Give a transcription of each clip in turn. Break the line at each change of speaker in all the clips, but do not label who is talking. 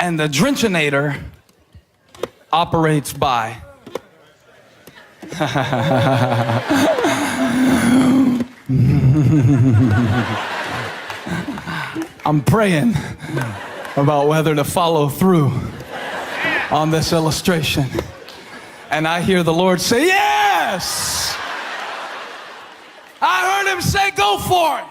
And the drenchinator operates by. I'm praying about whether to follow through on this illustration. And I hear the Lord say, yes! I heard him say, go for it.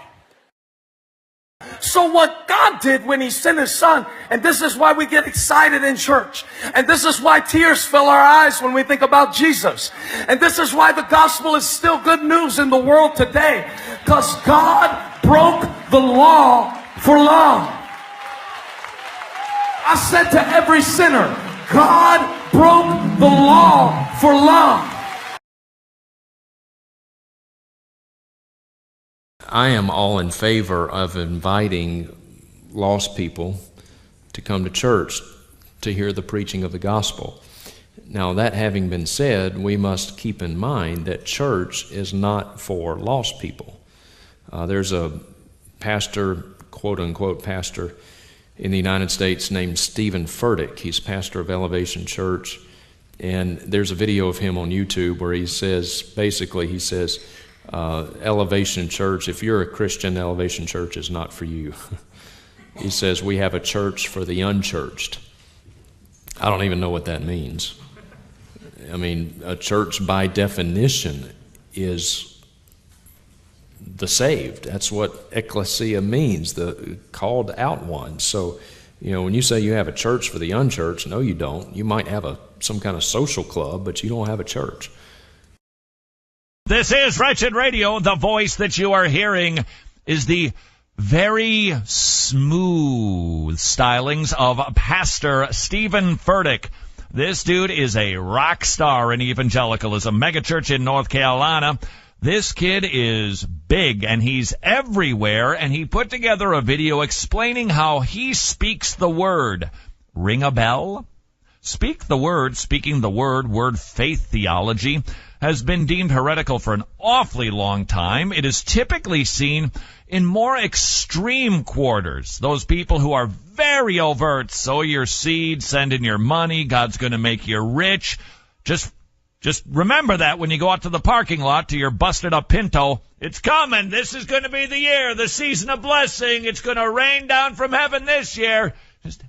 So what God did when he sent his son, and this is why we get excited in church, and this is why tears fill our eyes when we think about Jesus, and this is why the gospel is still good news in the world today, because God broke the law for love. I said to every sinner, God broke the law for love.
I am all in favor of inviting lost people to come to church to hear the preaching of the gospel. Now, that having been said, we must keep in mind that church is not for lost people. There's a pastor, quote-unquote pastor, in the United States named Stephen Furtick. He's pastor of Elevation Church, and there's a video of him on YouTube where he says, Elevation Church, if you're a Christian, Elevation Church is not for you. He says, we have a church for the unchurched. I don't even know what that means. I mean, a church by definition is the saved. That's what ecclesia means, the called out ones. So, you know, when you say you have a church for the unchurched, no, you don't. You might have some kind of social club, but you don't have a church.
This is Wretched Radio. The voice that you are hearing is the very smooth stylings of Pastor Stephen Furtick. This dude is a rock star in evangelicalism, megachurch in North Carolina. This kid is big, and he's everywhere, and he put together a video explaining how he speaks the word. Ring a bell? Speak the word, speaking the word faith theology has been deemed heretical for an awfully long time. It is typically seen in more extreme quarters. Those people who are very overt, sow your seed, send in your money, God's going to make you rich. Just remember that when you go out to the parking lot to your busted up Pinto. It's coming. This is going to be the year, the season of blessing. It's going to rain down from heaven this year. Just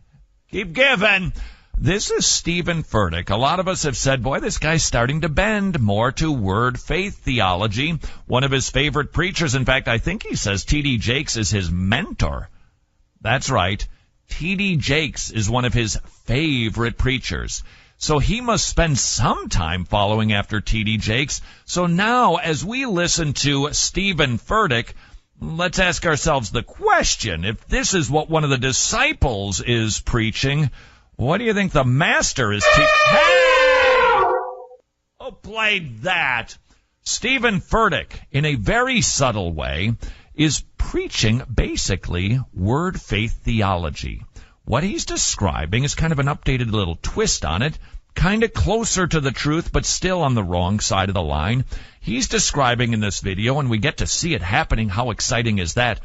keep giving. This is Stephen Furtick. A lot of us have said, boy, this guy's starting to bend more to word faith theology. One of his favorite preachers, in fact, I think he says T.D. Jakes is his mentor. That's right. T.D. Jakes is one of his favorite preachers. So he must spend some time following after T.D. Jakes. So now, as we listen to Stephen Furtick, let's ask ourselves the question, if this is what one of the disciples is preaching, what do you think the master is teaching? Hey! Who played that? Stephen Furtick, in a very subtle way, is preaching basically word faith theology. What he's describing is kind of an updated little twist on it, kind of closer to the truth, but still on the wrong side of the line. He's describing in this video, and we get to see it happening. How exciting is that?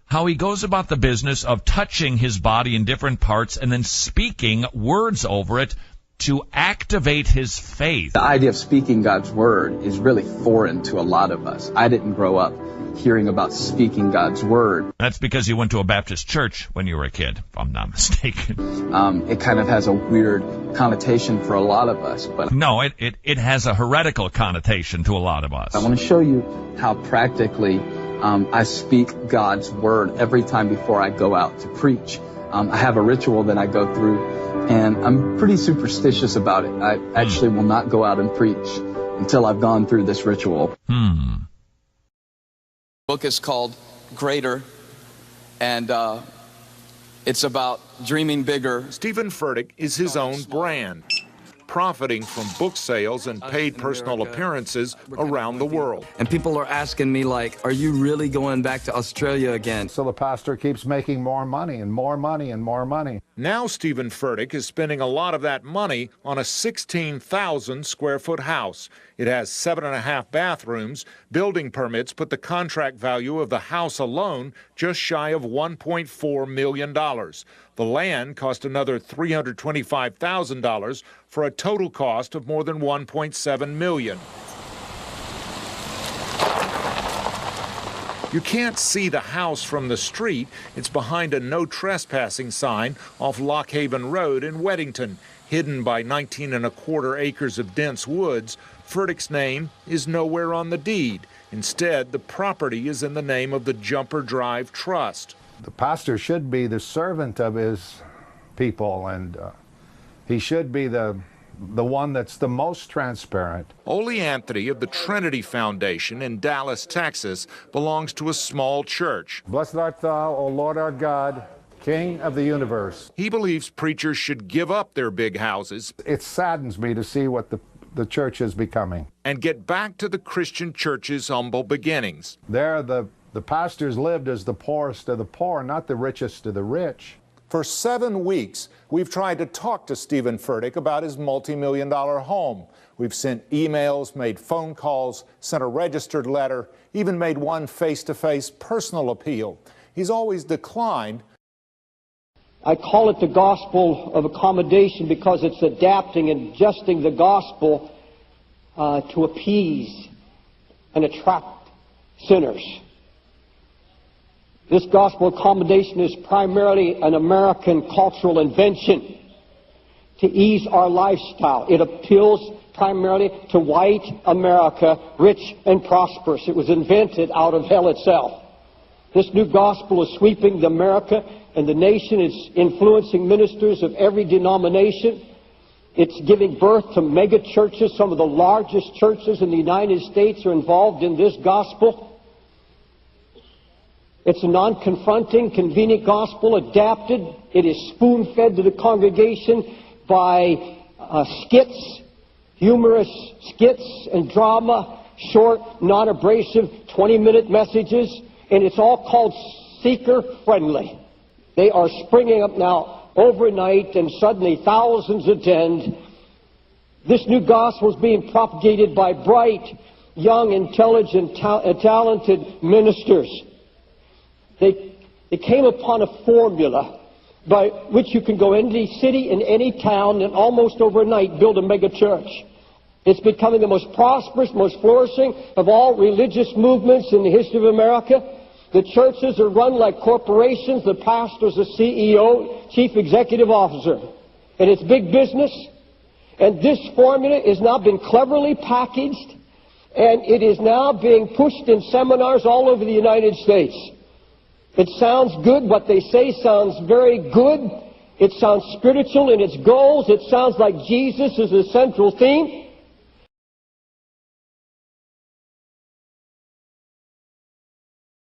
How he goes about the business of touching his body in different parts and then speaking words over it to activate his faith.
The idea of speaking God's word is really foreign to a lot of us. I didn't grow up hearing about speaking God's word.
That's because you went to a Baptist church when you were a kid, if I'm not mistaken.
It kind of has a weird connotation for a lot of us. But
no, it has a heretical connotation to a lot of us.
I want to show you how practically I speak God's word every time before I go out to preach. I have a ritual that I go through, and I'm pretty superstitious about it. I actually will not go out and preach until I've gone through this ritual.
The book is called Greater, and it's about dreaming bigger.
Stephen Furtick is his own brand, profiting from book sales and paid personal appearances around the world.
And people are asking me, like, are you really going back to Australia again?
So the pastor keeps making more money and more money and more money.
Now Stephen Furtick is spending a lot of that money on a 16,000 square foot house. It has 7.5 bathrooms. Building permits put the contract value of the house alone just shy of $1.4 million. The land cost another $325,000 for a total cost of more than $1.7 million. You can't see the house from the street. It's behind a no trespassing sign off Lockhaven Road in Weddington. Hidden by 19.25 acres of dense woods, Furtick's name is nowhere on the deed. Instead, the property is in the name of the Jumper Drive Trust.
The pastor should be the servant of his people, and he should be the one that's the most transparent.
Ole Anthony of the Trinity Foundation in Dallas, Texas, belongs to a small church.
Blessed art thou, O Lord our God, King of the universe.
He believes preachers should give up their big houses.
It saddens me to see what the church is becoming.
And get back to the Christian church's humble beginnings.
There, the pastors lived as the poorest of the poor, not the richest of the rich.
For 7 weeks, we've tried to talk to Stephen Furtick about his multi-million-dollar home. We've sent emails, made phone calls, sent a registered letter, even made one face-to-face personal appeal. He's always declined.
I call it the gospel of accommodation because it's adapting and adjusting the gospel to appease and attract sinners. This gospel accommodation is primarily an American cultural invention to ease our lifestyle. It appeals primarily to white America, rich and prosperous. It was invented out of hell itself. This new gospel is sweeping America and the nation. It's influencing ministers of every denomination. It's giving birth to mega churches. Some of the largest churches in the United States are involved in this gospel. It's a non-confronting, convenient gospel, adapted. It is spoon-fed to the congregation by skits, humorous skits and drama, short, non-abrasive, 20-minute messages, and it's all called seeker-friendly. They are springing up now overnight, and suddenly thousands attend. This new gospel is being propagated by bright, young, intelligent, talented ministers. They came upon a formula by which you can go into any city in any town and almost overnight build a mega church. It's becoming the most prosperous, most flourishing of all religious movements in the history of America. The churches are run like corporations. The pastor's a CEO, chief executive officer. And it's big business. And this formula is now being cleverly packaged, and it is now being pushed in seminars all over the United States. It sounds good. What they say sounds very good. It sounds spiritual in its goals. It sounds like Jesus is the central theme.